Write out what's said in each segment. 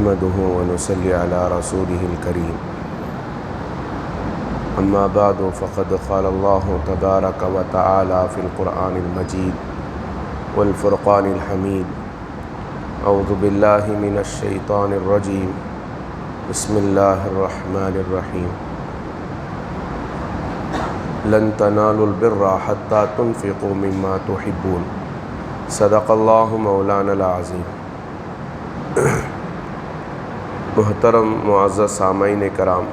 نحمده ونصلي على رسوله الكريم أما بعد فقد قال الله تبارك وتعالى في القرآن المجيد والفرقان الحميد أعوذ بالله من الشيطان الرجيم بسم الله الرحمن الرحيم لن تنالوا البر حتى تنفقوا مما تحبون صدق اللہ مولانا العظیم۔ محترم معزز سامعین کرام،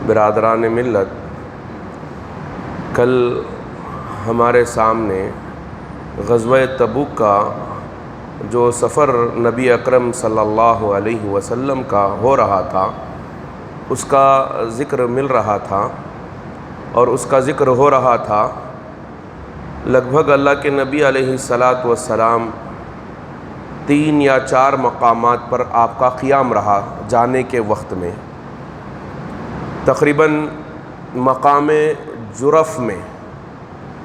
برادران ملت، کل ہمارے سامنے غزوہ تبوک کا جو سفر نبی اکرم صلی اللہ علیہ وسلم کا ہو رہا تھا اس کا ذکر مل رہا تھا، اور اس کا ذکر ہو رہا تھا لگ بھگ اللہ کے نبی علیہ السلام 3 یا 4 مقامات پر آپ کا قیام رہا جانے کے وقت میں۔ تقریباً مقام جرف میں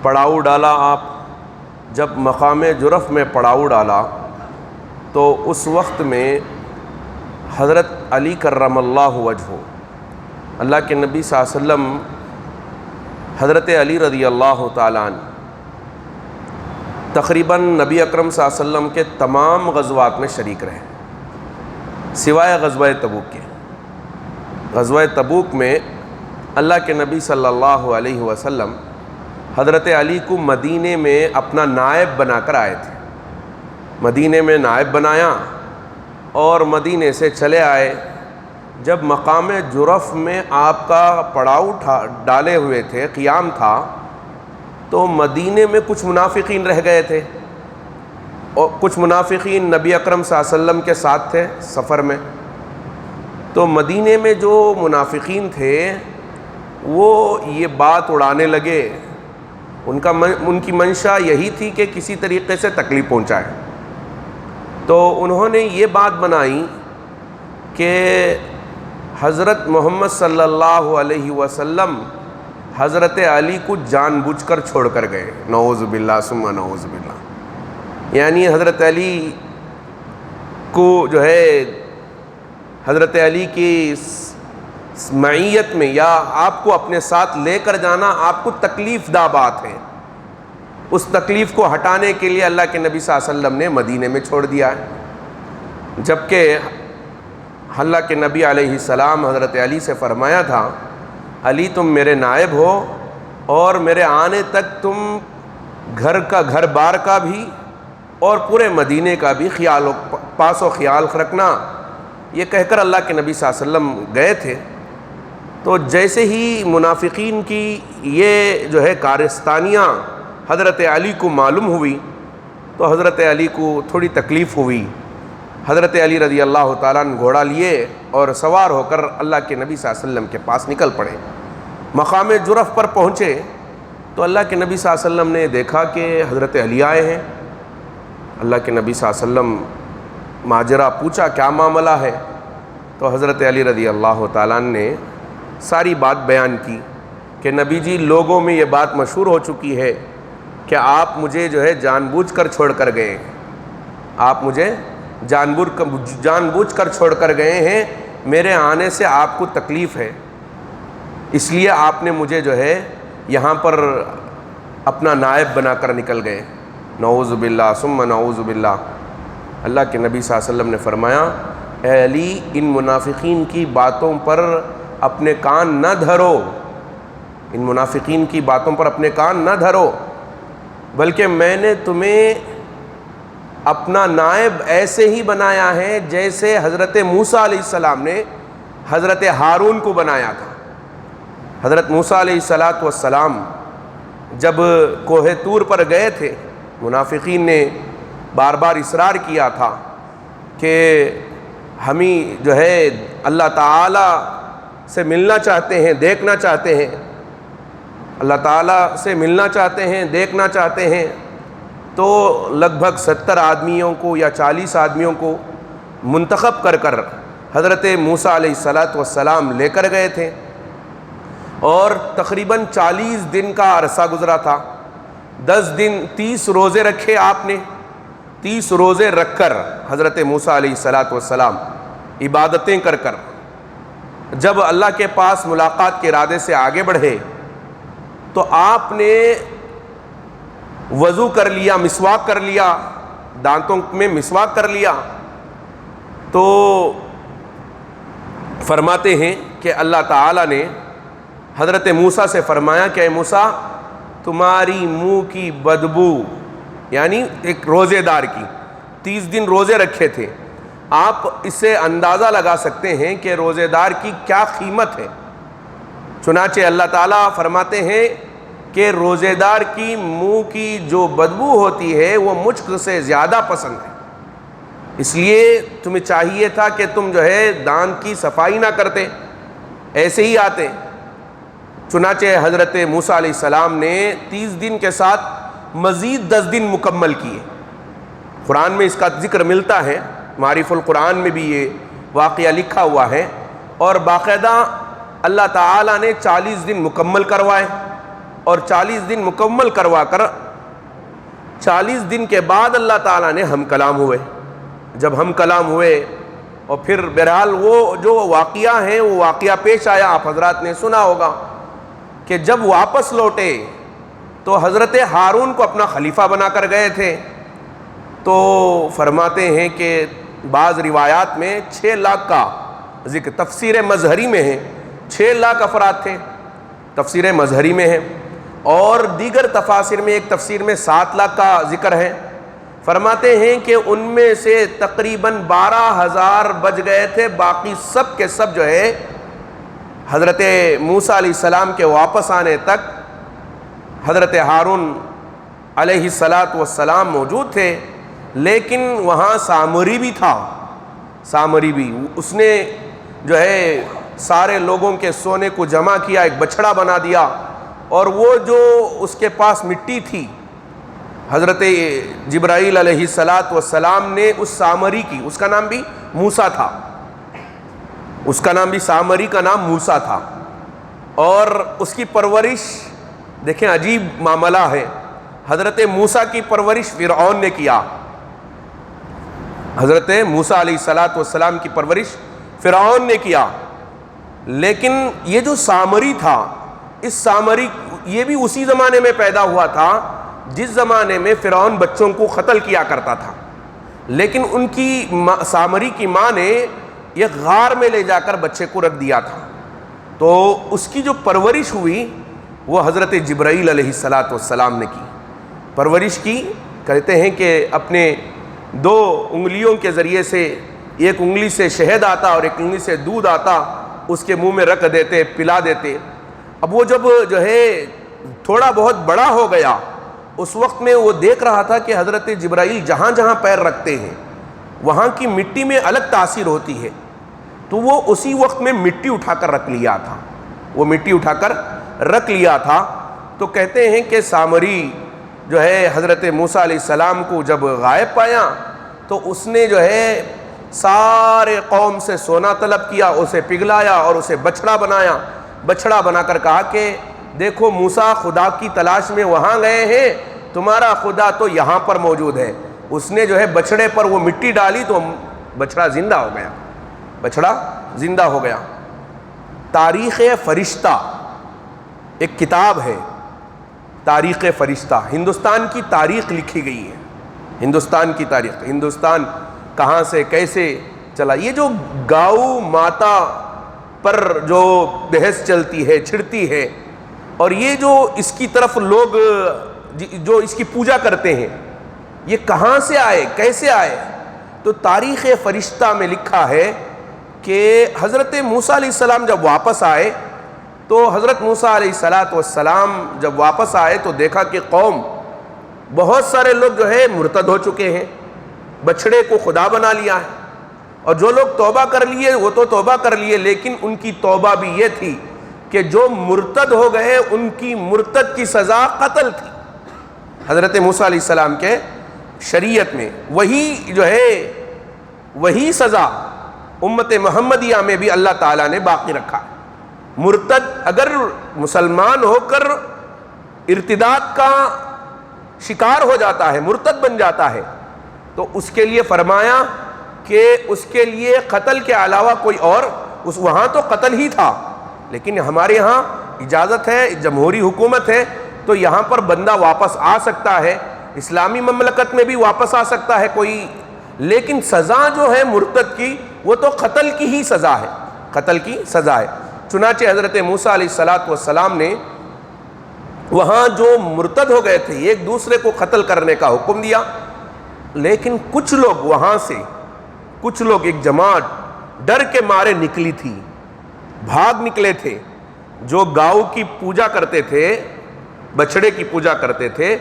پڑاؤ ڈالا آپ۔ جب مقام جرف میں پڑاؤ ڈالا تو اس وقت میں حضرت علی کرم اللہ وجہہ، اللہ کے نبی صلی اللہ علیہ وسلم حضرت علی رضی اللہ تعالیٰ عنہ تقریباً نبی اکرم صلی اللہ علیہ وسلم کے تمام غزوات میں شریک رہے سوائے غزوہ تبوک کے۔ غزوہ تبوک میں اللہ کے نبی صلی اللہ علیہ وسلم حضرت علی کو مدینے میں اپنا نائب بنا کر آئے تھے۔ مدینے میں نائب بنایا اور مدینے سے چلے آئے۔ جب مقام جرف میں آپ کا پڑاؤ ڈالے ہوئے تھے، قیام تھا، تو مدینے میں کچھ منافقین رہ گئے تھے، اور کچھ منافقین نبی اکرم صلی اللہ علیہ وسلم کے ساتھ تھے سفر میں۔ تو مدینے میں جو منافقین تھے وہ یہ بات اڑانے لگے، ان کی منشا یہی تھی کہ کسی طریقے سے تکلیف پہنچائے۔ تو انہوں نے یہ بات بنائی کہ حضرت محمد صلی اللہ علیہ وسلم حضرت علی کو جان بوجھ کر چھوڑ کر گئے، نعوذ باللہ ثم نعوذ باللہ۔ یعنی حضرت علی کو جو ہے حضرت علی کی معیت میں یا آپ کو اپنے ساتھ لے کر جانا آپ کو تکلیف دہ بات ہے۔ اس تکلیف کو ہٹانے کے لیے اللہ کے نبی صلی اللہ علیہ وسلم نے مدینے میں چھوڑ دیا ہے، جبکہ اللہ کے نبی علیہ السلام حضرت علی سے فرمایا تھا، علی تم میرے نائب ہو اور میرے آنے تک تم گھر بار کا بھی اور پورے مدینے کا بھی پاس و خیال رکھنا۔ یہ کہہ کر اللہ کے نبی صلی اللہ علیہ وسلم گئے تھے۔ تو جیسے ہی منافقین کی یہ جو ہے کارستانیاں حضرت علی کو معلوم ہوئی تو حضرت علی کو تھوڑی تکلیف ہوئی۔ حضرت علی رضی اللہ تعالیٰ عنہ گھوڑا لیے اور سوار ہو کر اللہ کے نبی صلی اللہ علیہ وسلم کے پاس نکل پڑے۔ مقام جرف پر پہنچے تو اللہ کے نبی صلی اللہ علیہ وسلم نے دیکھا کہ حضرت علی آئے ہیں۔ اللہ کے نبی صلی اللہ علیہ وسلم ماجرا پوچھا کیا معاملہ ہے؟ تو حضرت علی رضی اللہ تعالیٰ عنہ نے ساری بات بیان کی کہ نبی جی لوگوں میں یہ بات مشہور ہو چکی ہے کہ آپ مجھے جو ہے جان بوجھ کر چھوڑ کر گئے، آپ مجھے جان بوجھ کر چھوڑ کر گئے ہیں، میرے آنے سے آپ کو تکلیف ہے، اس لیے آپ نے مجھے جو ہے یہاں پر اپنا نائب بنا کر نکل گئے۔ نعوذ باللہ ثم نعوذ باللہ۔ اللہ کے نبی صلی اللہ علیہ وسلم نے فرمایا، اے علی ان منافقین کی باتوں پر اپنے کان نہ دھرو، ان منافقین کی باتوں پر اپنے کان نہ دھرو، بلکہ میں نے تمہیں اپنا نائب ایسے ہی بنایا ہے جیسے حضرت موسیٰ علیہ السلام نے حضرت ہارون کو بنایا تھا۔ حضرت موسیٰ علیہ السلام جب کوہ طور پر گئے تھے، منافقین نے بار بار اصرار کیا تھا کہ ہمیں جو ہے اللہ تعالیٰ سے ملنا چاہتے ہیں، دیکھنا چاہتے ہیں، اللہ تعالیٰ سے ملنا چاہتے ہیں، دیکھنا چاہتے ہیں۔ تو لگ بھگ 70 آدمیوں کو یا 40 آدمیوں کو منتخب کر کر حضرت موسیٰ علیہ السلام لے کر گئے تھے، اور تقریباً 40 دن کا عرصہ گزرا تھا۔ 10 دن 30 روزے رکھے آپ نے، 30 روزے رکھ کر حضرت موسیٰ علیہ السلام عبادتیں کر کر جب اللہ کے پاس ملاقات کے ارادے سے آگے بڑھے تو آپ نے وضو کر لیا، مسواک کر لیا، دانتوں میں مسواک کر لیا، تو فرماتے ہیں کہ اللہ تعالیٰ نے حضرت موسیٰ سے فرمایا کہ اے موسیٰ، تمہاری منہ کی بدبو، یعنی ایک روزے دار کی 30 دن روزے رکھے تھے، آپ اس سے اندازہ لگا سکتے ہیں کہ روزے دار کی کیا قیمت ہے۔ چنانچہ اللہ تعالیٰ فرماتے ہیں کہ روزے دار کی منہ کی جو بدبو ہوتی ہے وہ مشک سے زیادہ پسند ہے، اس لیے تمہیں چاہیے تھا کہ تم جو ہے دانت کی صفائی نہ کرتے، ایسے ہی آتے۔ چنانچہ حضرت موسیٰ علیہ السلام نے 30 دن کے ساتھ مزید 10 دن مکمل کیے۔ قرآن میں اس کا ذکر ملتا ہے، معارف القرآن میں بھی یہ واقعہ لکھا ہوا ہے، اور باقاعدہ اللہ تعالیٰ نے 40 دن مکمل کروائے، اور 40 دن مکمل کروا کر 40 دن کے بعد اللہ تعالیٰ نے ہم کلام ہوئے۔ جب ہم کلام ہوئے اور پھر بہرحال وہ جو واقعہ ہیں وہ واقعہ پیش آیا، آپ حضرات نے سنا ہوگا کہ جب واپس لوٹے تو حضرت ہارون کو اپنا خلیفہ بنا کر گئے تھے، تو فرماتے ہیں کہ بعض روایات میں 6 لاکھ کا ذکر، تفسیر مظہری میں ہے 6 لاکھ افراد تھے، تفسیر مظہری میں ہے، اور دیگر تفاسیر میں ایک تفسیر میں 7 لاکھ کا ذکر ہے۔ فرماتے ہیں کہ ان میں سے تقریباً 12,000 بچ گئے تھے، باقی سب کے سب جو ہے حضرت موسیٰ علیہ السلام کے واپس آنے تک حضرت ہارون علیہ السلام موجود تھے، لیکن وہاں سامری بھی تھا، سامری بھی، اس نے جو ہے سارے لوگوں کے سونے کو جمع کیا، ایک بچھڑا بنا دیا، اور وہ جو اس کے پاس مٹی تھی حضرت جبرائیل علیہ السلام نے اس سامری کی، اس کا نام بھی موسیٰ تھا، اس کا نام بھی سامری کا نام موسیٰ تھا، اور اس کی پرورش دیکھیں عجیب معاملہ ہے، حضرت موسیٰ کی پرورش فرعون نے کیا، حضرت موسیٰ علیہ السلام کی پرورش فرعون نے کیا، لیکن یہ جو سامری تھا، اس سامری یہ بھی اسی زمانے میں پیدا ہوا تھا جس زمانے میں فرعون بچوں کو قتل کیا کرتا تھا، لیکن ان کی سامری کی ماں نے یہ غار میں لے جا کر بچے کو رکھ دیا تھا، تو اس کی جو پرورش ہوئی وہ حضرت جبرائیل علیہ السلام نے کی، پرورش کی، کہتے ہیں کہ اپنے 2 انگلیوں کے ذریعے سے، ایک انگلی سے شہد آتا اور ایک انگلی سے دودھ آتا، اس کے منہ میں رکھ دیتے، پلا دیتے۔ اب وہ جب جو ہے تھوڑا بہت بڑا ہو گیا، اس وقت میں وہ دیکھ رہا تھا کہ حضرت جبرائیل جہاں جہاں پیر رکھتے ہیں وہاں کی مٹی میں الگ تاثیر ہوتی ہے، تو وہ اسی وقت میں مٹی اٹھا کر رکھ لیا تھا، وہ مٹی اٹھا کر رکھ لیا تھا۔ تو کہتے ہیں کہ سامری جو ہے حضرت موسیٰ علیہ السلام کو جب غائب پایا تو اس نے جو ہے سارے قوم سے سونا طلب کیا، اسے پگھلایا اور اسے بچھڑا بنایا، بچھڑا بنا کر کہا کہ دیکھو موسیٰ خدا کی تلاش میں وہاں گئے ہیں، تمہارا خدا تو یہاں پر موجود ہے۔ اس نے جو ہے بچھڑے پر وہ مٹی ڈالی تو بچھڑا زندہ ہو گیا، بچھڑا زندہ ہو گیا۔ تاریخ فرشتہ ایک کتاب ہے، تاریخ فرشتہ، ہندوستان کی تاریخ لکھی گئی ہے، ہندوستان کی تاریخ، ہندوستان کہاں سے کیسے چلا، یہ جو گاؤ ماتا پر جو بحث چلتی ہے، چھڑتی ہے، اور یہ جو اس کی طرف لوگ جو اس کی پوجا کرتے ہیں، یہ کہاں سے آئے، کیسے آئے؟ تو تاریخ فرشتہ میں لکھا ہے کہ حضرت موسیٰ علیہ السلام جب واپس آئے تو حضرت موسیٰ علیہ السلام جب واپس آئے تو دیکھا کہ قوم بہت سارے لوگ جو ہے مرتد ہو چکے ہیں، بچھڑے کو خدا بنا لیا ہے، اور جو لوگ توبہ کر لیے وہ تو توبہ کر لیے، لیکن ان کی توبہ بھی یہ تھی کہ جو مرتد ہو گئے ان کی مرتد کی سزا قتل تھی۔ حضرت موسیٰ علیہ السلام کے شریعت میں وہی جو ہے وہی سزا امت محمدیہ میں بھی اللہ تعالیٰ نے باقی رکھا۔ مرتد اگر مسلمان ہو کر ارتداد کا شکار ہو جاتا ہے، مرتد بن جاتا ہے، تو اس کے لیے فرمایا کہ اس کے لیے قتل کے علاوہ کوئی اور وہاں تو قتل ہی تھا، لیکن ہمارے یہاں اجازت ہے، جمہوری حکومت ہے، تو یہاں پر بندہ واپس آ سکتا ہے، اسلامی مملکت میں بھی واپس آ سکتا ہے کوئی، لیکن سزا جو ہے مرتد کی وہ تو قتل کی ہی سزا ہے، قتل کی سزا ہے۔ چنانچہ حضرت موسیٰ علیہ السلام نے وہاں جو مرتد ہو گئے تھے ایک دوسرے کو قتل کرنے کا حکم دیا، لیکن کچھ لوگ وہاں سے، کچھ لوگ، ایک جماعت ڈر کے مارے نکلی تھی، بھاگ نکلے تھے، جو گاؤ کی پوجا کرتے تھے، بچڑے کی پوجا کرتے تھے،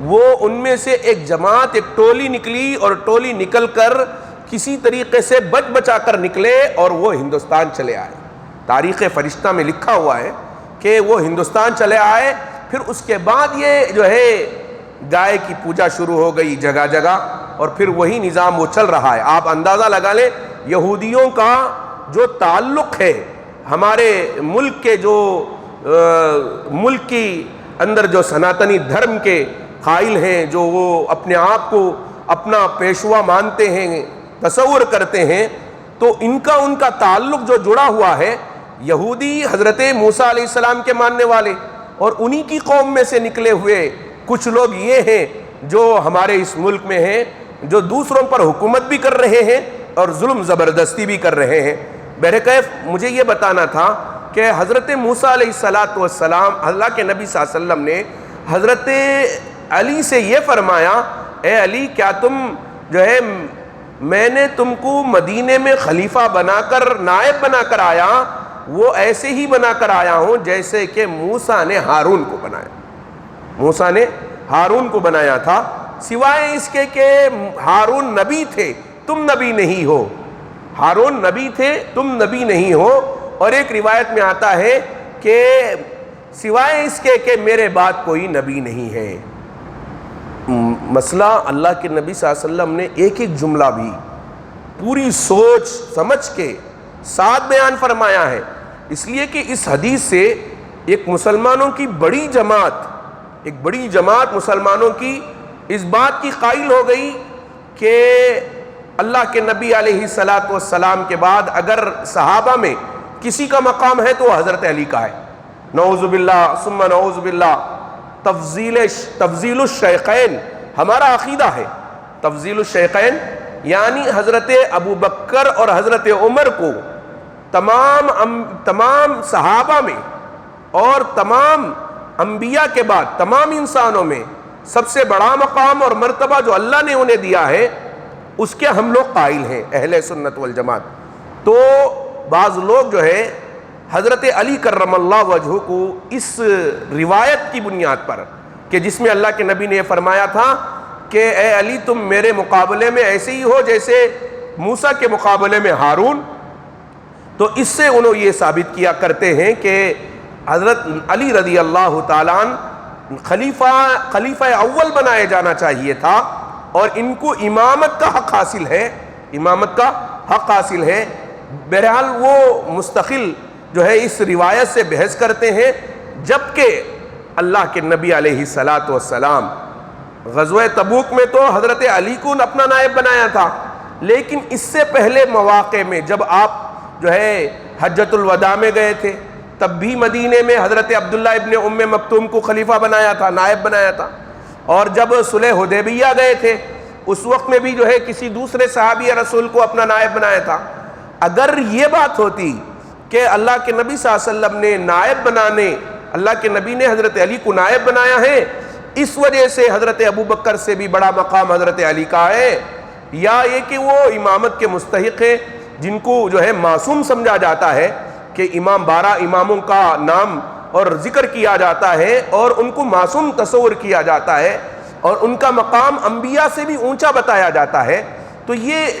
وہ ان میں سے ایک جماعت، ایک ٹولی نکلی، اور ٹولی نکل کر کسی طریقے سے بچ بچا کر نکلے اور وہ ہندوستان چلے آئے۔ تاریخ فرشتہ میں لکھا ہوا ہے کہ وہ ہندوستان چلے آئے، پھر اس کے بعد یہ جو ہے گائے کی پوجا شروع ہو گئی جگہ جگہ، اور پھر وہی نظام وہ چل رہا ہے۔ آپ اندازہ لگا لیں یہودیوں کا جو تعلق ہے ہمارے ملک کے، جو ملک کی اندر جو سناتنی دھرم کے قائل ہیں، جو وہ اپنے آپ کو اپنا پیشوا مانتے ہیں، تصور کرتے ہیں، تو ان کا تعلق جو جڑا ہوا ہے، یہودی حضرت موسیٰ علیہ السلام کے ماننے والے، اور انہی کی قوم میں سے نکلے ہوئے کچھ لوگ یہ ہیں جو ہمارے اس ملک میں ہیں، جو دوسروں پر حکومت بھی کر رہے ہیں اور ظلم زبردستی بھی کر رہے ہیں۔ بہرکیف مجھے یہ بتانا تھا کہ حضرت موسیٰ علیہ السلام، اللہ کے نبی صلی اللہ علیہ وسلم نے حضرت علی سے یہ فرمایا، اے علی، کیا تم جو ہے، میں نے تم کو مدینے میں خلیفہ بنا کر، نائب بنا کر آیا، وہ ایسے ہی بنا کر آیا ہوں جیسے کہ موسیٰ نے ہارون کو بنایا، موسیٰ نے ہارون کو بنایا تھا، سوائے اس کے کہ ہارون نبی تھے، تم نبی نہیں ہو، ہارون نبی تھے، تم نبی نہیں ہو، اور ایک روایت میں آتا ہے کہ سوائے اس کے کہ میرے بعد کوئی نبی نہیں ہے۔ مسئلہ اللہ کے نبی صلی اللہ علیہ وسلم نے ایک ایک جملہ بھی پوری سوچ سمجھ کے ساتھ بیان فرمایا ہے، اس لیے کہ اس حدیث سے ایک مسلمانوں کی بڑی جماعت مسلمانوں کی اس بات کی قائل ہو گئی کہ اللہ کے نبی علیہ السلام کے بعد اگر صحابہ میں کسی کا مقام ہے تو وہ حضرت علی کا ہے، نعوذ باللہ ثم نعوذ باللہ۔ تفضیل الشیخین ہمارا عقیدہ ہے، تفضیل الشیخین یعنی حضرت ابو بکر اور حضرت عمر کو تمام صحابہ میں اور تمام انبیاء کے بعد تمام انسانوں میں سب سے بڑا مقام اور مرتبہ جو اللہ نے انہیں دیا ہے، اس کے ہم لوگ قائل ہیں، اہل سنت والجماعت۔ تو بعض لوگ جو ہے حضرت علی کرم اللہ وجہہ کو اس روایت کی بنیاد پر، کہ جس میں اللہ کے نبی نے یہ فرمایا تھا کہ اے علی، تم میرے مقابلے میں ایسے ہی ہو جیسے موسیٰ کے مقابلے میں ہارون، تو اس سے انہوں یہ ثابت کیا کرتے ہیں کہ حضرت علی رضی اللہ تعالیٰ عنہ خلیفہ اول بنائے جانا چاہیے تھا، اور ان کو امامت کا حق حاصل ہے، امامت کا حق حاصل ہے۔ بہرحال وہ مستقل جو ہے اس روایت سے بحث کرتے ہیں، جبکہ اللہ کے نبی علیہ السلام غزوہ تبوک میں تو حضرت علی کو اپنا نائب بنایا تھا، لیکن اس سے پہلے مواقع میں جب آپ جو ہے حجۃ الوداع میں گئے تھے، تب بھی مدینے میں حضرت عبداللہ ابن ام مکتوم کو خلیفہ بنایا تھا، نائب بنایا تھا، اور جب صلح حدیبیہ گئے تھے اس وقت میں بھی جو ہے کسی دوسرے صحابی رسول کو اپنا نائب بنایا تھا۔ اگر یہ بات ہوتی کہ اللہ کے نبی صلی اللہ علیہ وسلم نے نائب بنانے، اللہ کے نبی نے حضرت علی کو نائب بنایا ہے، اس وجہ سے حضرت ابو بکر سے بھی بڑا مقام حضرت علی کا ہے، یا یہ کہ وہ امامت کے مستحق ہیں، جن کو جو ہے معصوم سمجھا جاتا ہے، کہ 12 اماموں کا نام اور ذکر کیا جاتا ہے اور ان کو معصوم تصور کیا جاتا ہے، اور ان کا مقام انبیاء سے بھی اونچا بتایا جاتا ہے، تو یہ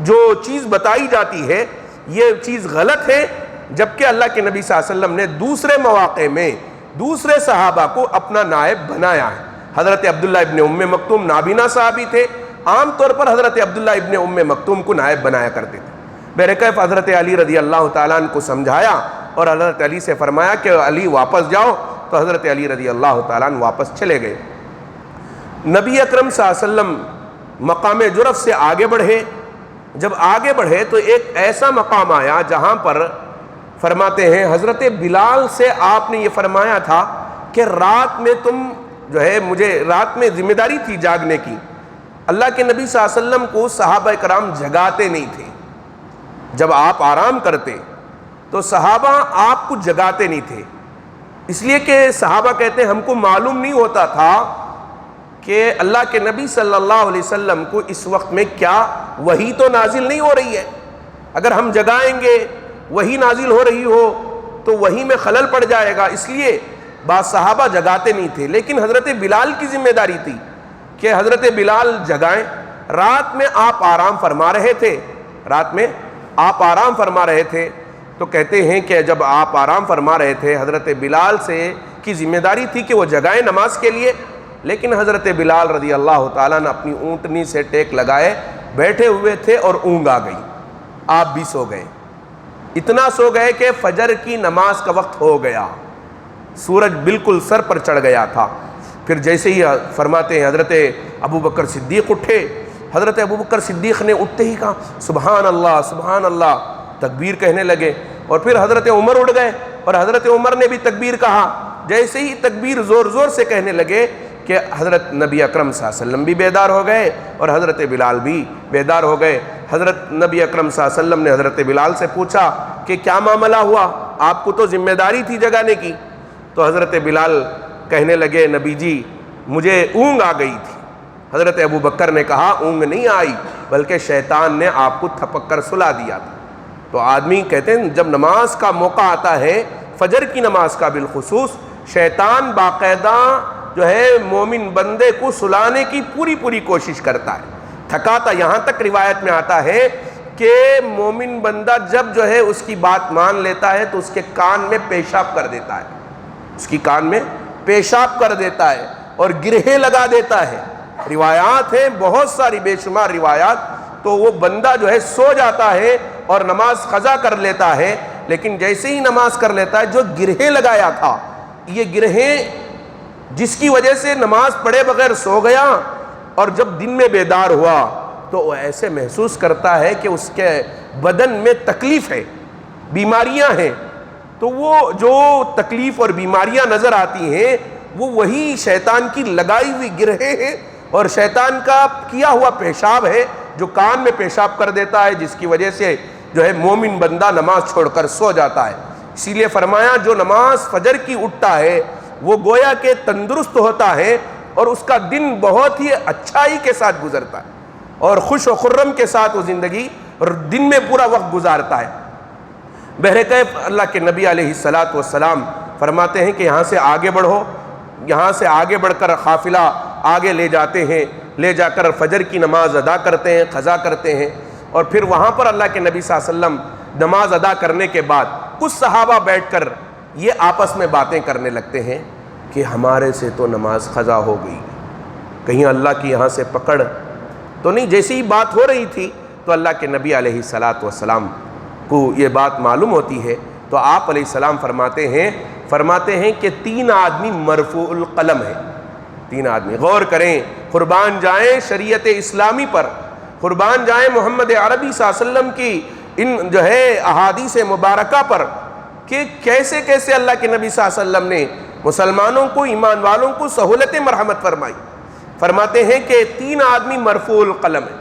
جو چیز بتائی جاتی ہے یہ چیز غلط ہے، جبکہ اللہ کے نبی صلی اللہ علیہ وسلم نے دوسرے مواقع میں دوسرے صحابہ کو اپنا نائب بنایا ہے۔ حضرت عبداللہ ابن ام مکتوم نابینا صحابی تھے، عام طور پر حضرت عبداللہ ابن ام مکتوم کو نائب بنایا کرتے تھے۔ بہرکیف حضرت علی رضی اللہ تعالیٰ عنہ کو سمجھایا اور حضرت علی سے فرمایا کہ علی واپس جاؤ، تو حضرت علی رضی اللہ تعالیٰ عنہ واپس چلے گئے۔ نبی اکرم صلی اللہ علیہ وسلم مقام جرف سے آگے بڑھے، جب آگے بڑھے تو ایک ایسا مقام آیا جہاں پر فرماتے ہیں حضرت بلال سے آپ نے یہ فرمایا تھا کہ رات میں تم جو ہے، مجھے رات میں ذمہ داری تھی جاگنے کی، اللہ کے نبی صلی اللہ علیہ وسلم کو صحابہ کرام جگاتے نہیں تھے، جب آپ آرام کرتے تو صحابہ آپ کو جگاتے نہیں تھے، اس لیے کہ صحابہ کہتے ہیں ہم کو معلوم نہیں ہوتا تھا کہ اللہ کے نبی صلی اللہ علیہ وسلم کو اس وقت میں کیا وحی تو نازل نہیں ہو رہی ہے، اگر ہم جگائیں گے وحی نازل ہو رہی ہو تو وحی میں خلل پڑ جائے گا، اس لیے بعض صحابہ جگاتے نہیں تھے، لیکن حضرت بلال کی ذمہ داری تھی کہ حضرت بلال جگائیں۔ رات میں آپ آرام فرما رہے تھے، رات میں آپ آرام فرما رہے تھے، تو کہتے ہیں کہ جب آپ آرام فرما رہے تھے حضرت بلال سے کی ذمہ داری تھی کہ وہ جگائیں نماز کے لیے، لیکن حضرت بلال رضی اللہ تعالیٰ نے اپنی اونٹنی سے ٹیک لگائے بیٹھے ہوئے تھے اور اونگ آ گئی، آپ بھی سو گئے، اتنا سو گئے کہ فجر کی نماز کا وقت ہو گیا، سورج بالکل سر پر چڑھ گیا تھا۔ پھر جیسے ہی فرماتے ہیں حضرت ابو بکر صدیق اٹھے، حضرت ابو بکر صدیق نے اٹھتے ہی کہا سبحان اللہ سبحان اللہ، تکبیر کہنے لگے، اور پھر حضرت عمر اٹھ گئے اور حضرت عمر نے بھی تکبیر کہا، جیسے ہی تکبیر زور زور سے کہنے لگے کہ حضرت نبی اکرم صلی اللہ علیہ وسلم بھی بیدار ہو گئے اور حضرت بلال بھی بیدار ہو گئے۔ حضرت نبی اکرم صلی اللہ علیہ وسلم نے حضرت بلال سے پوچھا کہ کیا معاملہ ہوا، آپ کو تو ذمہ داری تھی جگانے کی، تو حضرت بلال کہنے لگے نبی جی مجھے اونگ آ گئی تھی۔ حضرت ابو بکر نے کہا اونگ نہیں آئی بلکہ شیطان نے آپ کو تھپک کر سلا دیا تھا۔ تو آدمی کہتے ہیں جب نماز کا موقع آتا ہے، فجر کی نماز کا بالخصوص، شیطان باقاعدہ جو ہے مومن بندے کو سلانے کی پوری کوشش کرتا ہے، تھکاتا، یہاں تک روایت میں آتا ہے کہ مومن بندہ جب جو ہے اس کی بات مان لیتا ہے تو اس کے کان میں پیشاب کر دیتا ہے، اس کی کان میں پیشاب کر دیتا ہے اور گرہیں لگا دیتا ہے، روایات ہیں بہت ساری بے شمار روایات، تو وہ بندہ جو ہے سو جاتا ہے اور نماز قضا کر لیتا ہے، لیکن جیسے ہی نماز کر لیتا ہے جو گرہیں لگایا تھا، یہ گرہیں جس کی وجہ سے نماز پڑھے بغیر سو گیا، اور جب دن میں بیدار ہوا تو وہ ایسے محسوس کرتا ہے کہ اس کے بدن میں تکلیف ہے، بیماریاں ہیں، تو وہ جو تکلیف اور بیماریاں نظر آتی ہیں وہ وہی شیطان کی لگائی ہوئی گرہیں ہیں اور شیطان کا کیا ہوا پیشاب ہے جو کان میں پیشاب کر دیتا ہے، جس کی وجہ سے جو ہے مومن بندہ نماز چھوڑ کر سو جاتا ہے۔ اسی لیے فرمایا جو نماز فجر کی اٹھتا ہے وہ گویا کہ تندرست ہوتا ہے اور اس کا دن بہت ہی اچھائی کے ساتھ گزرتا ہے اور خوش و خرم کے ساتھ وہ زندگی اور دن میں پورا وقت گزارتا ہے۔ بہرکیف اللہ کے نبی علیہ الصلاۃ والسلام فرماتے ہیں کہ یہاں سے آگے بڑھو، یہاں سے آگے بڑھ کر قافلہ آگے لے جاتے ہیں، لے جا کر فجر کی نماز ادا کرتے ہیں، قضا کرتے ہیں، اور پھر وہاں پر اللہ کے نبی صلی اللہ علیہ وسلم نماز ادا کرنے کے بعد کچھ صحابہ بیٹھ کر یہ آپس میں باتیں کرنے لگتے ہیں کہ ہمارے سے تو نماز قضا ہو گئی، کہیں اللہ کی یہاں سے پکڑ تو نہیں۔ جیسی ہی بات ہو رہی تھی تو اللہ کے نبی علیہ الصلاۃ والسلام کو یہ بات معلوم ہوتی ہے، تو آپ علیہ السلام فرماتے ہیں کہ 3 آدمی مرفوع القلم ہیں، 3 آدمی، غور کریں، قربان جائیں شریعت اسلامی پر، قربان جائیں محمد عربی صلی اللہ علیہ وسلم کی ان جو ہے احادیث مبارکہ پر کہ کیسے کیسے اللہ کے نبی صلی اللہ علیہ وسلم نے مسلمانوں کو، ایمان والوں کو سہولت مرحمت فرمائی۔ فرماتے ہیں کہ 3 آدمی مرفوع القلم ہیں،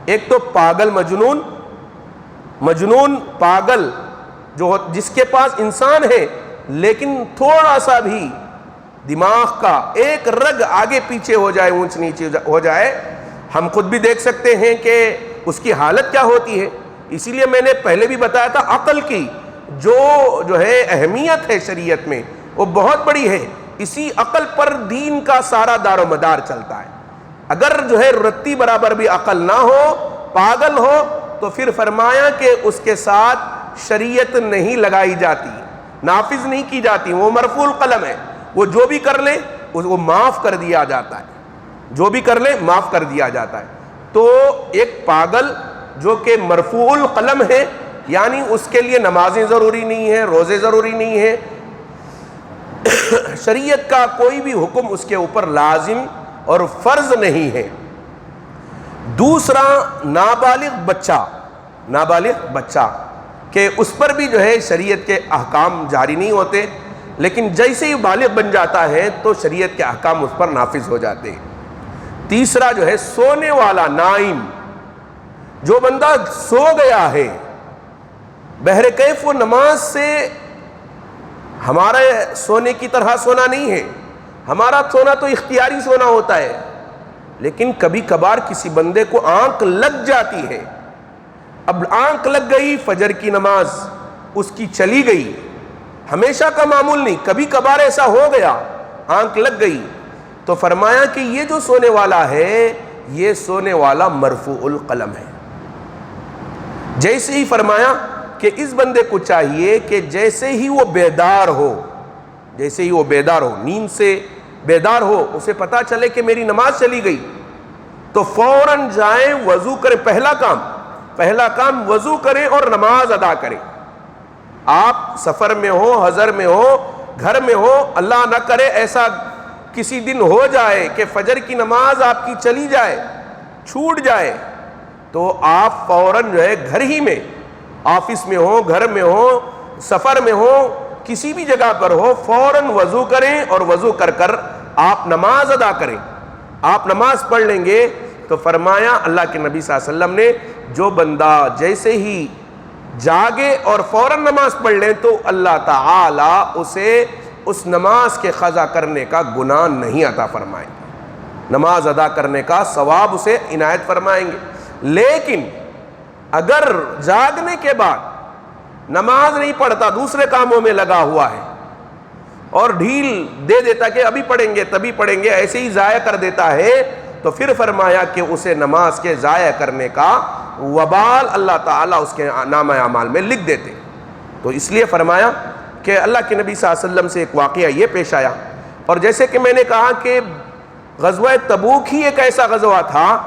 ایک تو پاگل مجنون پاگل جو جس کے پاس انسان ہے لیکن تھوڑا سا بھی دماغ کا ایک رگ آگے پیچھے ہو جائے، اونچ نیچے ہو جائے، ہم خود بھی دیکھ سکتے ہیں کہ اس کی حالت کیا ہوتی ہے۔ اسی لیے میں نے پہلے بھی بتایا تھا عقل کی جو ہے اہمیت ہے شریعت میں وہ بہت بڑی ہے، اسی عقل پر دین کا سارا دار و مدار چلتا ہے۔ اگر جو ہے رتی برابر بھی عقل نہ ہو، پاگل ہو، تو پھر فرمایا کہ اس کے ساتھ شریعت نہیں لگائی جاتی، نافذ نہیں کی جاتی، وہ مرفوع القلم ہے، وہ جو بھی کر لے وہ معاف کر دیا جاتا ہے، جو بھی کر لے معاف کر دیا جاتا ہے۔ تو ایک پاگل جو کہ مرفوع القلم ہے، یعنی اس کے لیے نمازیں ضروری نہیں ہیں، روزے ضروری نہیں ہیں، شریعت کا کوئی بھی حکم اس کے اوپر لازم اور فرض نہیں ہے۔ دوسرا نابالغ بچہ کہ اس پر بھی جو ہے شریعت کے احکام جاری نہیں ہوتے، لیکن جیسے ہی بالغ بن جاتا ہے تو شریعت کے احکام اس پر نافذ ہو جاتے ہیں۔ تیسرا جو ہے سونے والا نائم، جو بندہ سو گیا ہے، بہرکیف وہ نماز سے ہمارے سونے کی طرح سونا نہیں ہے، ہمارا سونا تو اختیاری سونا ہوتا ہے، لیکن کبھی کبھار کسی بندے کو آنکھ لگ جاتی ہے، اب آنکھ لگ گئی، فجر کی نماز اس کی چلی گئی، ہمیشہ کا معمول نہیں، کبھی کبھار ایسا ہو گیا، آنکھ لگ گئی، تو فرمایا کہ یہ جو سونے والا ہے یہ سونے والا مرفوع القلم ہے۔ جیسے ہی فرمایا کہ اس بندے کو چاہیے کہ جیسے ہی وہ بیدار ہو، نیند سے بیدار ہو، اسے پتا چلے کہ میری نماز چلی گئی، تو فوراً جائیں وضو کریں۔ پہلا کام وضو کریں اور نماز ادا کریں۔ آپ سفر میں ہو، حضر میں ہو، گھر میں ہو، اللہ نہ کرے ایسا کسی دن ہو جائے کہ فجر کی نماز آپ کی چلی جائے، چھوٹ جائے، تو آپ فوراً جو ہے گھر ہی میں، آفس میں ہو، گھر میں ہو، سفر میں ہو، کسی بھی جگہ پر ہو، فوراً وضو کریں اور وضو کر آپ نماز ادا کریں۔ آپ نماز پڑھ لیں گے تو فرمایا اللہ کے نبی صلی اللہ علیہ وسلم نے، جو بندہ جیسے ہی جاگے اور فوراً نماز پڑھ لیں تو اللہ تعالی اسے اس نماز کے قضا کرنے کا گناہ نہیں عطا فرمائیں گے، نماز ادا کرنے کا ثواب اسے عنایت فرمائیں گے۔ لیکن اگر جاگنے کے بعد نماز نہیں پڑھتا، دوسرے کاموں میں لگا ہوا ہے اور ڈھیل دے دیتا کہ ابھی پڑھیں گے تبھی پڑھیں گے، ایسے ہی ضائع کر دیتا ہے، تو پھر فرمایا کہ اسے نماز کے ضائع کرنے کا وبال اللہ تعالیٰ اس کے نامہ اعمال میں لکھ دیتے۔ تو اس لیے فرمایا کہ اللہ کے نبی صلی اللہ علیہ وسلم سے ایک واقعہ یہ پیش آیا، اور جیسے کہ میں نے کہا کہ غزوہ تبوک ہی ایک ایسا غزوہ تھا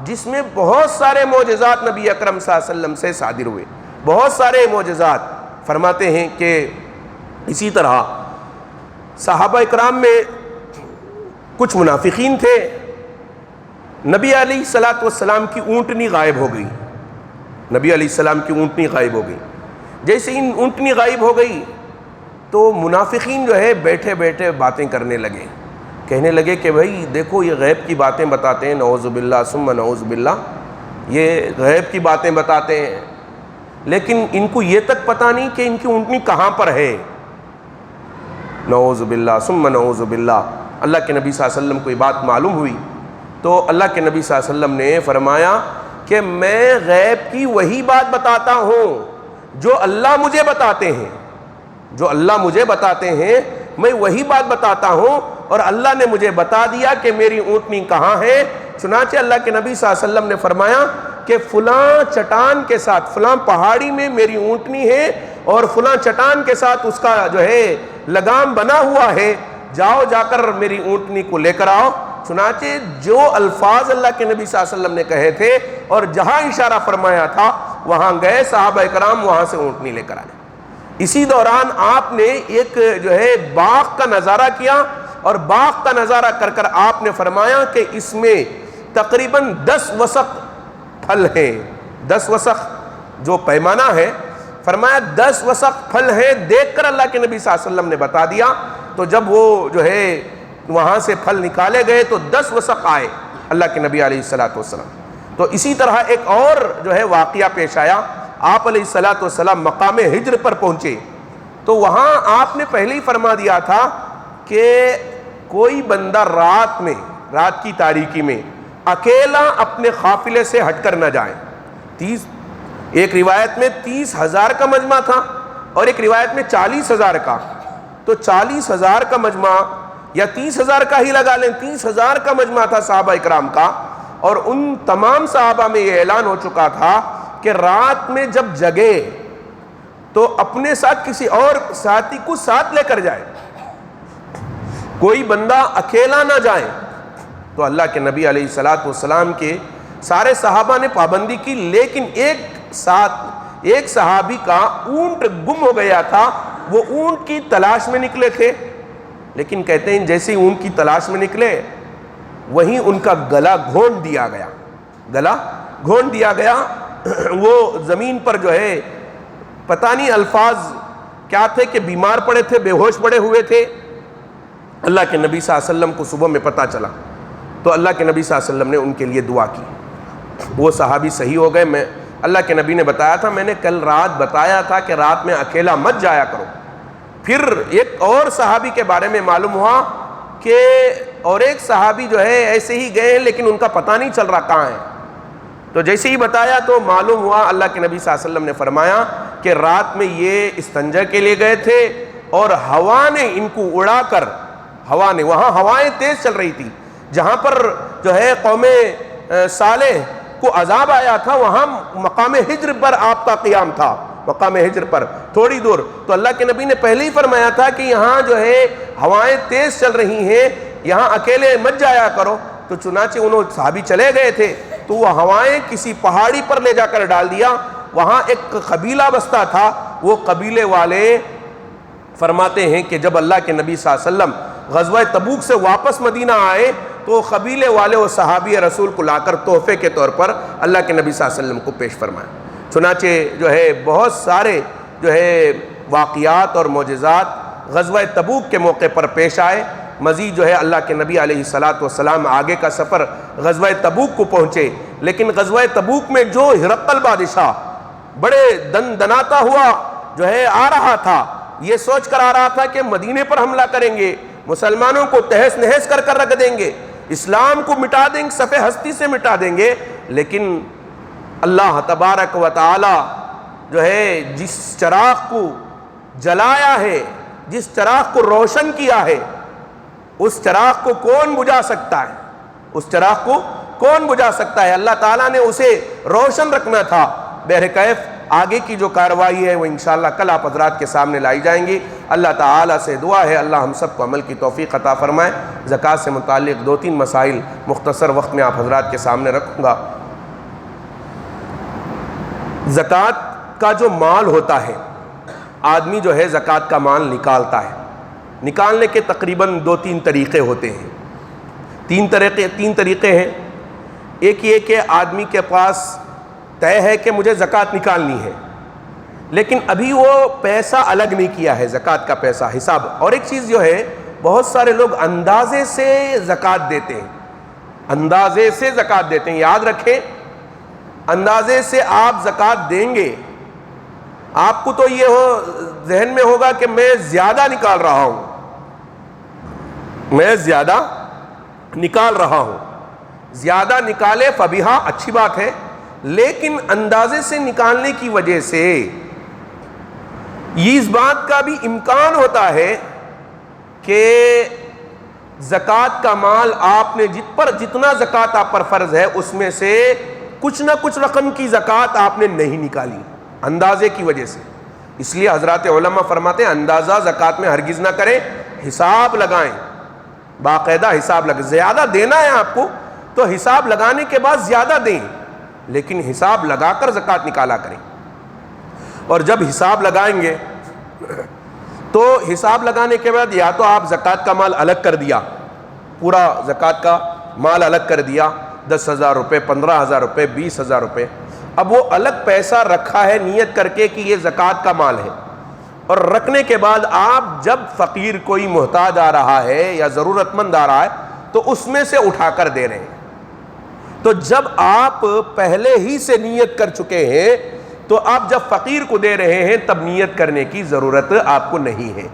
جس میں بہت سارے معجزات نبی اکرم صلی اللہ علیہ وسلم سے صادر ہوئے، بہت سارے معجزات۔ فرماتے ہیں کہ اسی طرح صحابہ اکرام میں کچھ منافقین تھے، نبی علیہ الصلوۃ والسلام کی اونٹنی غائب ہو گئی، نبی علیہ السلام کی اونٹنی غائب ہو گئی۔ جیسے ہی اونٹنی غائب ہو گئی تو منافقین جو ہے بیٹھے بیٹھے باتیں کرنے لگے، کہنے لگے کہ بھائی دیکھو یہ غیب کی باتیں بتاتے ہیں، نعوذ باللہ ثم نعوذ باللہ، یہ غیب کی باتیں بتاتے ہیں، لیکن ان کو یہ تک پتہ نہیں کہ ان کی اونٹنی کہاں پر ہے، نعوذ باللہ ثم نعوذ باللہ۔ اللہ کے نبی صلی اللہ علیہ وسلم کو یہ بات معلوم ہوئی تو اللہ کے نبی صلی اللہ علیہ وسلم نے فرمایا کہ میں غیب کی وہی بات بتاتا ہوں جو اللہ مجھے بتاتے ہیں، جو اللہ مجھے بتاتے ہیں میں وہی بات بتاتا ہوں، اور اللہ نے مجھے بتا دیا کہ میری اونٹنی کہاں ہے۔ چنانچہ اللہ کے نبی صلی اللہ علیہ وسلم نے فرمایا کہ فلاں چٹان کے ساتھ، فلاں پہاڑی میں میری اونٹنی ہے اور فلاں چٹان کے ساتھ اس کا جو ہے لگام بنا ہوا ہے، جاؤ جا کر میری اونٹنی کو لے کر آؤ۔ چنانچہ جو الفاظ اللہ کے نبی صلی اللہ علیہ وسلم نے کہے تھے اور جہاں اشارہ فرمایا تھا وہاں گئے صحابہ کرام، وہاں سے اونٹنی لے کر آئے۔ اسی دوران آپ نے ایک جو ہے باغ کا نظارہ کیا، اور باغ کا نظارہ کر آپ نے فرمایا کہ اس میں تقریباً 10 وسق پھل ہیں، 10 وسق جو پیمانہ ہے، فرمایا 10 وسق پھل ہیں۔ دیکھ کر اللہ کے نبی صلی اللہ علیہ وسلم نے بتا دیا، تو جب وہ جو ہے وہاں سے پھل نکالے گئے تو 10 وسق آئے اللہ کے نبی علیہ الصلوۃ والسلام۔ تو اسی طرح ایک اور جو ہے واقعہ پیش آیا، آپ علیہ الصلوۃ والسلام مقام ہجر پر پہنچے تو وہاں آپ نے پہلے ہی فرما دیا تھا کہ کوئی بندہ رات کی تاریکی میں اکیلا اپنے قافلے سے ہٹ کر نہ جائے۔ ایک روایت میں 30,000 کا مجمع تھا اور ایک روایت میں 40,000 کا، تو 40,000 کا مجمع یا 30,000 کا ہی لگا لیں، 30,000 کا مجمع تھا صحابہ اکرام کا، اور ان تمام صحابہ میں یہ اعلان ہو چکا تھا کہ رات میں جب جگے تو اپنے ساتھ کسی اور ساتھی کو ساتھ لے کر جائے، کوئی بندہ اکیلا نہ جائے۔ تو اللہ کے نبی علیہ الصلوۃ والسلام کے سارے صحابہ نے پابندی کی، لیکن ایک صحابی کا اونٹ گم ہو گیا تھا، وہ اونٹ کی تلاش میں نکلے تھے، لیکن کہتے ہیں جیسے ہی اونٹ کی تلاش میں نکلے وہیں ان کا گلا گھونٹ دیا گیا، گلا گھونٹ دیا گیا. وہ زمین پر جو ہے پتہ نہیں الفاظ کیا تھے کہ بیمار پڑے تھے, بے ہوش پڑے ہوئے تھے. اللہ کے نبی صلی اللہ علیہ وسلم کو صبح میں پتہ چلا تو اللہ کے نبی صلی اللہ علیہ وسلم نے ان کے لیے دعا کی. وہ صحابی صحیح ہو گئے. اللہ کے نبی نے بتایا تھا, میں نے کل رات بتایا تھا کہ رات میں اکیلا مت جایا کرو. پھر ایک اور صحابی کے بارے میں معلوم ہوا کہ اور ایک صحابی جو ہے ایسے ہی گئے لیکن ان کا پتہ نہیں چل رہا کہاں ہے. تو جیسے ہی بتایا تو معلوم ہوا, اللہ کے نبی صلی اللہ علیہ وسلم نے فرمایا کہ رات میں یہ استنجا کے لیے گئے تھے اور ہوا نے ان کو اڑا کر, وہاں ہوائیں تیز چل رہی تھی جہاں پر جو ہے قوم صالح کو عذاب آیا تھا, وہاں مقام ہجر پر آپ کا قیام تھا, مقام ہجر پر تھوڑی دور. تو اللہ کے نبی نے پہلے ہی فرمایا تھا کہ یہاں جو ہے ہوائیں تیز چل رہی ہیں, یہاں اکیلے مت جایا کرو. تو چنانچہ انہوں صحابی چلے گئے تھے تو وہ ہوائیں کسی پہاڑی پر لے جا کر ڈال دیا. وہاں ایک قبیلہ بستا تھا, وہ قبیلے والے فرماتے ہیں کہ جب اللہ کے نبی صلی اللہ علیہ وسلم غزوہ تبوک سے واپس مدینہ آئے تو قبیلے والے وہ صحابی رسول کو لا کر تحفے کے طور پر اللہ کے نبی صلی اللہ علیہ وسلم کو پیش فرمایا. چنانچہ جو ہے بہت سارے جو ہے واقعات اور معجزات غزوہ تبوک کے موقع پر پیش آئے. مزید جو ہے اللہ کے نبی علیہ الصلاۃ والسلام آگے کا سفر غزوہ تبوک کو پہنچے, لیکن غزوہ تبوک میں جو ہرقل بادشاہ بڑے دناتا ہوا جو ہے آ رہا تھا, یہ سوچ کر آ رہا تھا کہ مدینے پر حملہ کریں گے, مسلمانوں کو تہس نہس کر رکھ دیں گے, اسلام کو مٹا دیں گے, صفحہ ہستی سے مٹا دیں گے. لیکن اللہ تبارک و تعالی جو ہے جس چراغ کو جلایا ہے, جس چراغ کو روشن کیا ہے, اس چراغ کو کون بجھا سکتا ہے؟ اس چراغ کو کون بجھا سکتا ہے؟ اللہ تعالیٰ نے اسے روشن رکھنا تھا. بہرکیف آگے کی جو کارروائی ہے وہ انشاءاللہ کل آپ حضرات کے سامنے لائی جائیں گی. اللہ تعالیٰ سے دعا ہے اللہ ہم سب کو عمل کی توفیق عطا فرمائے. زکوٰۃ سے متعلق 2-3 مسائل مختصر وقت میں آپ حضرات کے سامنے رکھوں گا. زکوٰۃ کا جو مال ہوتا ہے, آدمی جو ہے زکوٰۃ کا مال نکالتا ہے. نکالنے کے تقریباً 2-3 طریقے ہوتے ہیں. 3 طریقے ہیں. ایک یہ کہ آدمی کے پاس طے ہے کہ مجھے زکوٰۃ نکالنی ہے, لیکن ابھی وہ پیسہ الگ نہیں کیا ہے, زکوٰۃ کا پیسہ حساب. اور ایک چیز جو ہے, بہت سارے لوگ اندازے سے زکوٰۃ دیتے ہیں, اندازے سے زکوٰۃ دیتے ہیں. یاد رکھیں, اندازے سے آپ زکوٰۃ دیں گے, آپ کو تو یہ ذہن میں ہوگا کہ میں زیادہ نکال رہا ہوں, میں زیادہ نکال رہا ہوں. زیادہ نکالے فبیہا, اچھی بات ہے, لیکن اندازے سے نکالنے کی وجہ سے یہ اس بات کا بھی امکان ہوتا ہے کہ زکوٰۃ کا مال آپ نے جتنا زکوٰۃ آپ پر فرض ہے اس میں سے کچھ نہ کچھ رقم کی زکوٰۃ آپ نے نہیں نکالی اندازے کی وجہ سے. اس لیے حضرات علماء فرماتے ہیں اندازہ زکوٰۃ میں ہرگز نہ کریں, حساب لگائیں, باقاعدہ حساب لگائیں. زیادہ دینا ہے آپ کو تو حساب لگانے کے بعد زیادہ دیں, لیکن حساب لگا کر زکوٰۃ نکالا کریں. اور جب حساب لگائیں گے تو حساب لگانے کے بعد یا تو آپ زکوٰۃ کا مال الگ کر دیا, پورا زکوٰۃ کا مال الگ کر دیا, 10,000 روپے, 15,000 روپے, 20,000 روپے. اب وہ الگ پیسہ رکھا ہے نیت کر کے کہ یہ زکوٰۃ کا مال ہے, اور رکھنے کے بعد آپ جب فقیر کوئی محتاج آ رہا ہے یا ضرورت مند آ رہا ہے تو اس میں سے اٹھا کر دے رہے ہیں. تو جب آپ پہلے ہی سے نیت کر چکے ہیں تو آپ جب فقیر کو دے رہے ہیں تب نیت کرنے کی ضرورت آپ کو نہیں ہے.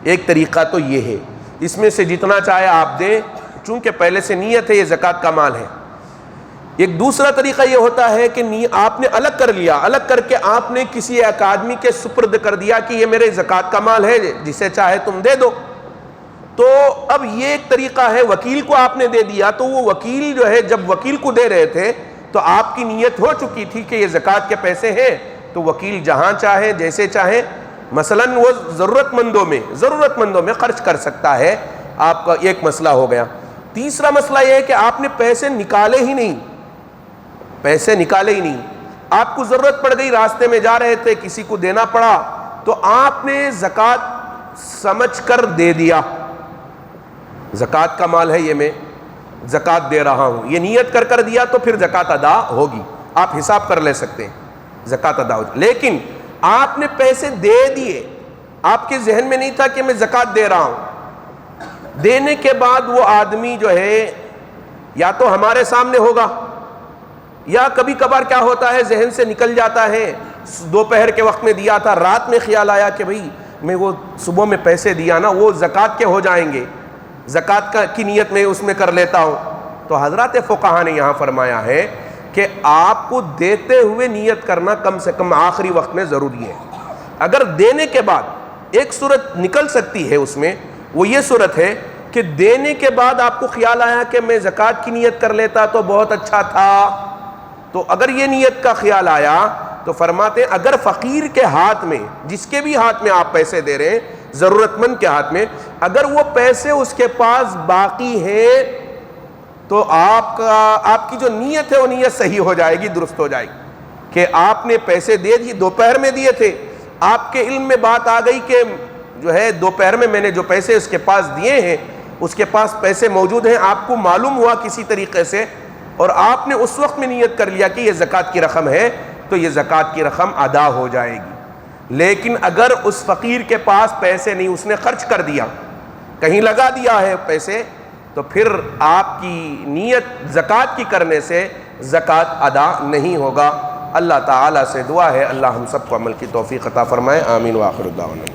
ایک طریقہ تو یہ ہے, اس میں سے جتنا چاہے آپ دیں, چونکہ پہلے سے نیت ہے یہ زکوٰۃ کا مال ہے. ایک دوسرا طریقہ یہ ہوتا ہے کہ آپ نے الگ کر لیا, الگ کر کے آپ نے کسی ایک آدمی کے سپرد کر دیا کہ یہ میرے زکوٰۃ کا مال ہے, جسے چاہے تم دے دو. تو اب یہ ایک طریقہ ہے, وکیل کو آپ نے دے دیا, تو وہ وکیل جو ہے جب وکیل کو دے رہے تھے تو آپ کی نیت ہو چکی تھی کہ یہ زکوٰۃ کے پیسے ہیں, تو وکیل جہاں چاہے جیسے چاہے مثلاً وہ ضرورت مندوں میں خرچ کر سکتا ہے. آپ کا ایک مسئلہ ہو گیا. تیسرا مسئلہ یہ ہے کہ آپ نے پیسے نکالے ہی نہیں, آپ کو ضرورت پڑ گئی, راستے میں جا رہے تھے, کسی کو دینا پڑا, تو آپ نے زکوٰۃ سمجھ کر دے دیا. زکوٰۃ کا مال ہے یہ, میں زکوٰۃ دے رہا ہوں، یہ نیت کر کر دیا تو پھر زکوٰۃ ادا ہوگی، آپ حساب کر لے سکتے ہیں، زکوٰۃ ادا ہوگی۔ لیکن آپ نے پیسے دے دیے، آپ کے ذہن میں نہیں تھا کہ میں زکوٰۃ دے رہا ہوں، دینے کے بعد وہ آدمی جو ہے یا تو ہمارے سامنے ہوگا، یا کبھی کبھار کیا ہوتا ہے ذہن سے نکل جاتا ہے، دوپہر کے وقت میں دیا تھا، رات میں خیال آیا کہ بھئی میں وہ صبح میں پیسے دیا نا وہ زکوٰۃ کے ہو جائیں گے، زکوٰۃ کی نیت میں اس میں کر لیتا ہوں۔ تو حضرات فقہا نے یہاں فرمایا ہے کہ آپ کو دیتے ہوئے نیت کرنا کم سے کم آخری وقت میں ضروری ہے۔ اگر دینے کے بعد ایک صورت نکل سکتی ہے اس میں، وہ یہ صورت ہے کہ دینے کے بعد آپ کو خیال آیا کہ میں زکوٰۃ کی نیت کر لیتا تو بہت اچھا تھا، تو اگر یہ نیت کا خیال آیا تو فرماتے ہیں اگر فقیر کے ہاتھ میں، جس کے بھی ہاتھ میں آپ پیسے دے رہے ہیں، ضرورت مند کے ہاتھ میں، اگر وہ پیسے اس کے پاس باقی ہیں تو آپ کی جو نیت ہے وہ نیت صحیح ہو جائے گی، درست ہو جائے گی کہ آپ نے پیسے دے دیے، دوپہر میں دیے تھے، آپ کے علم میں بات آ گئی کہ جو ہے دوپہر میں نے جو پیسے اس کے پاس دیے ہیں، اس کے پاس پیسے موجود ہیں، آپ کو معلوم ہوا کسی طریقے سے، اور آپ نے اس وقت میں نیت کر لیا کہ یہ زکوٰۃ کی رقم ہے، تو یہ زکوٰۃ کی رقم ادا ہو جائے گی۔ لیکن اگر اس فقیر کے پاس پیسے نہیں، اس نے خرچ کر دیا، کہیں لگا دیا ہے پیسے، تو پھر آپ کی نیت زکوٰۃ کی کرنے سے زکوٰۃ ادا نہیں ہوگا۔ اللہ تعالیٰ سے دعا ہے اللہ ہم سب کو عمل کی توفیق عطا فرمائے، آمین وآخر دعوانا۔